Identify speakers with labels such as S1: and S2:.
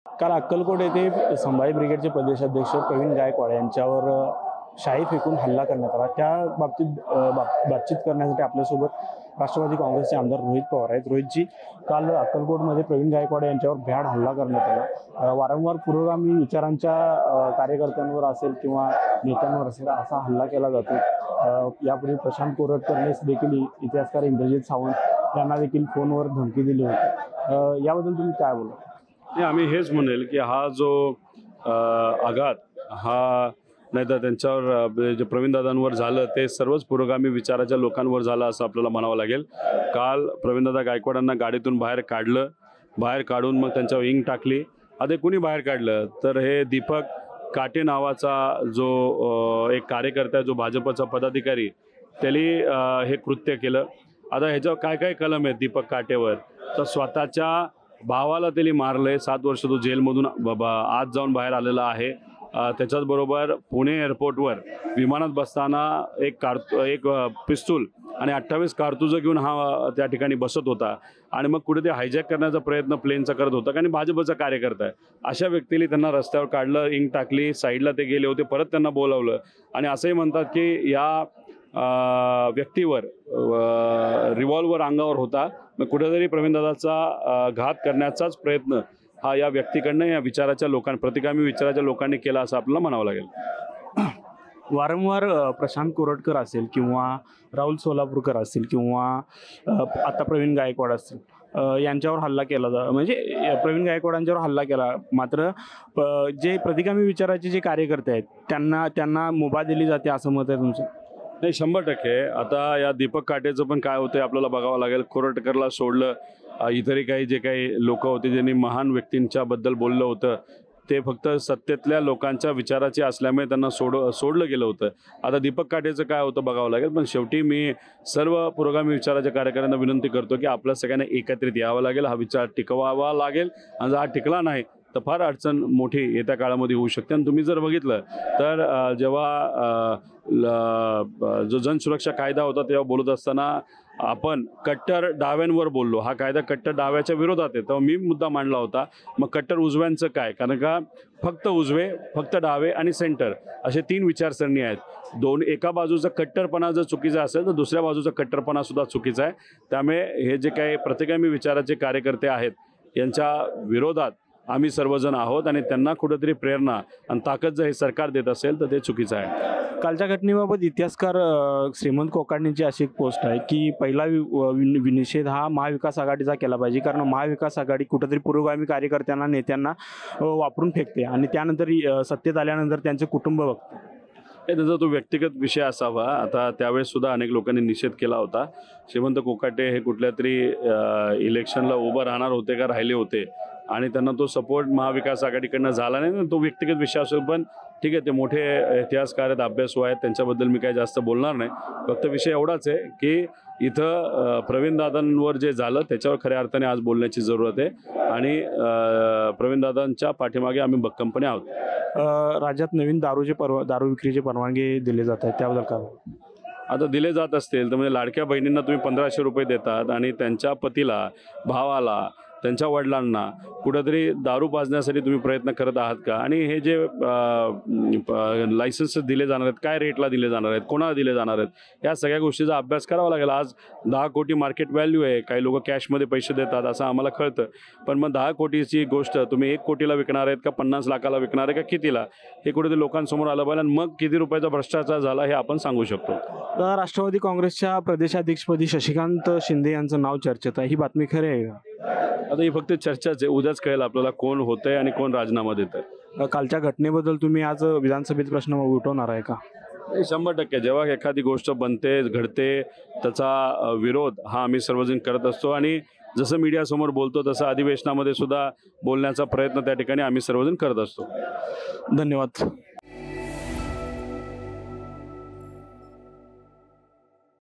S1: काल अक्कलकोट येथे संभाजी ब्रिगेडचे प्रदेशाध्यक्ष प्रवीण गायकवाड यांच्यावर शाई फेकून हल्ला करण्यात आला। त्या बाबतीत बातचीत करण्यासाठी आपल्यासोबत राष्ट्रवादी काँग्रेसचे आमदार रोहित पवार आहेत। रोहितजी, काल अक्कलकोटमध्ये प्रवीण गायकवाड यांच्यावर भ्याड हल्ला करण्यात आला। वारंवार पुरोगामी विचारांच्या कार्यकर्त्यांवर असेल किंवा नेत्यांवर असेल असा हल्ला केला जातो। यापूर्वी प्रशांत कोरटकरनेच देखील इतिहासकार इंद्रजित सावंत यांना देखील फोनवर धमकी दिली होती। याबद्दल तुम्ही काय बोला?
S2: आम्ही हेच म्हणेल की हा जो आघात हा नाही तर त्यांच्यावर जे प्रवीणदादांवर झालं ते सर्वच पुरोगामी विचाराच्या लोकांवर झालं असं आपल्याला म्हणावं लागेल। काल प्रवीणदादा गायकवाडांना गाडीतून बाहेर काढलं, बाहेर काढून मग त्यांच्यावर इंग टाकली। आता कुणी बाहेर काढलं तर हे दीपक काटे नावाचा जो एक कार्यकर्ता आहे, जो भाजपचा पदाधिकारी, त्यांनी हे कृत्य केलं। आता ह्याच्यावर काय काय कलम आहेत दीपक काटेवर, तर स्वतःच्या भावाला त्यांनी मारलंय। 7 वर्ष तो जेलमधून आज जाऊन बाहेर आलेला आहे। त्याच्याचबरोबर पुणे एअरपोर्टवर विमानात बसताना एक पिस्तूल आणि 28 कारतुजं घेऊन हा त्या ठिकाणी बसत होता आणि मग कुठे ते हायजॅक करण्याचा प्रयत्न प्लेनचा करत होता आणि भाजपचा कार्यकर्ता आहे। अशा व्यक्तीने त्यांना रस्त्यावर काढलं, इंग टाकली, साईडला ते गेले होते, परत त्यांना बोलावलं आणि असंही म्हणतात की या व्यक्तीवर रिव्हॉल्वर अंगावर होता। मग कुठेतरी प्रवीणदादाचा घात करण्याचाच प्रयत्न हा या व्यक्तीकडनं या विचाराच्या प्रतिगामी विचाराच्या लोकांनी केला असं आपल्याला म्हणावं लागेल।
S1: वारंवार प्रशांत कोरटकर असेल किंवा राहुल सोलापूरकर असतील किंवा आता प्रवीण गायकवाड असतील यांच्यावर हल्ला केला म्हणजे प्रवीण गायकवाडांच्यावर हल्ला केला। मात्र जे प्रतिगामी विचाराचे जे कार्यकर्ते आहेत त्यांना मुभा दिली जाते असं मत आहे तुमचं?
S2: नाही, 100%। आता या दीपक काटेचं पण काय होतं आपल्याला बघावं लागेल। कोरटकरला सोडलं, इतरही काही जे काही लोक होते ज्यांनी महान व्यक्तींच्या बद्दल बोललं होतं ते फक्त सत्तेतल्या लोकांच्या विचाराचे असल्यामुळे त्यांना सोडलं गेलं होतं। आता दीपक काटेचं काय होतं बघावं लागेल। पण शेवटी मी सर्व पुरोगामी विचाराच्या कार्यकर्त्यांना विनंती करतो की आपल्या सगळ्यांना एकत्रित यावं लागेल, हा विचार टिकवावा लागेल आणि जर हा टिकला नाही तर फार अडचण मोठी येत्या काळामध्ये होऊ शकते। आणि तुम्ही जर बघितलं तर जेव्हा जो जनसुरक्षा कायदा होता तेव्हा बोलत असताना आपण कट्टर डाव्यांवर बोललो, हा कायदा कट्टर डाव्याच्या विरोधात आहे, तेव्हा मी मुद्दा मांडला होता। मग कट्टर उजव्यांचं काय? कारण का फक्त उजवे, फक्त डावे आणि सेंटर असे 3 विचारसरणी आहेत। एका बाजूचा कट्टरपणा जर चुकीचा असेल तर दुसऱ्या बाजूचा कट्टरपणा सुद्धा चुकीचा आहे। त्यामुळे हे जे काही प्रतिगामी विचाराचे कार्यकर्ते आहेत यांच्या विरोधात आम्ही सर्वजण आहोत आणि त्यांना कुठेतरी प्रेरणा आणि ताकद जर हे सरकार देत असेल तर ते चुकीचं आहे।
S1: कालच्या घटनेबाबत इतिहासकार श्रीमंत कोकाटेंची अशी एक पोस्ट आहे की पहिला निषेध हा महाविकास आघाडीचा केला पाहिजे, कारण महाविकास आघाडी कुठेतरी पुरोगामी कार्यकर्त्यांना नेत्यांना वापरून फेकते आणि त्यानंतर सत्तेत आल्यानंतर त्यांचे कुटुंब बघते।
S2: हे त्याचा तो व्यक्तिगत विषय असावा। आता त्यावेळेस सुद्धा अनेक लोकांनी निषेध केला होता। श्रीमंत कोकाटे हे कुठल्या तरी इलेक्शनला उभं राहणार होते का राहिले होते आणि त्यांना तो सपोर्ट महाविकास आघाडीकडनं झाला नाही। तो व्यक्तिगत विषय असेल, पण ठीक आहे, ते मोठे इतिहासकार आहेत, अभ्यासू आहेत, त्यांच्याबद्दल मी काही जास्त बोलणार नाही। फक्त विषय एवढाच आहे की इथं प्रवीणदादांवर जे झालं त्याच्यावर खऱ्या अर्थाने आज बोलण्याची जरूरत आहे आणि प्रवीणदादांच्या पाठीमागे आम्ही भक्कमपणे आहोत।
S1: राज्यात नवीन दारू विक्रीचे परवानगी दिले जात आहेत, त्याबद्दल काय?
S2: आता दिले जात असतील तर म्हणजे लाडक्या बहिणींना तुम्ही 1500 रुपये देतात आणि त्यांच्या पतीला, भावाला, त्यांच्या वडिलांना कुठेतरी दारू पाजण्यासाठी तुम्ही प्रयत्न करत आहात का? आणि हे जे लायसन्स दिले जाणार आहेत, काय रेटला दिले जाणार आहेत, कोणाला दिले जाणार आहेत, या सगळ्या गोष्टीचा अभ्यास करावा लागेल। आज 10 कोटी मार्केट व्हॅल्यू आहे, काही लोक कॅशमध्ये पैसे देतात असं आम्हाला कळतं, पण मग 10 कोटीची गोष्ट तुम्ही 1 कोटीला विकणार आहेत का 50 लाखाला विकणार आहे का कितीला, हे कुठेतरी लोकांसमोर आलं पाहिजे आणि मग किती रुपयाचा भ्रष्टाचार झाला हे आपण सांगू शकतो।
S1: राष्ट्रवादी काँग्रेसच्या प्रदेशाध्यक्षपदी शशिकांत शिंदे यांचं नाव चर्चेत आहे, ही बातमी खरी आहे का?
S2: आता ही फक्त चर्चाच आहे, उद्याच कळेल आपल्याला कोण होतंय आणि कोण राजीनामा देत आहे।
S1: कालच्या घटनेबद्दल तुम्ही आज विधानसभेत प्रश्न उठवणार आहे का?
S2: 100%। जेव्हा एखादी गोष्ट बनते, घडते, त्याचा विरोध हा आम्ही सर्वजण करत असतो आणि जसं मीडियासमोर बोलतो तसं अधिवेशनामध्ये सुद्धा बोलण्याचा प्रयत्न त्या ठिकाणी आम्ही सर्वजण करत असतो।
S1: धन्यवाद।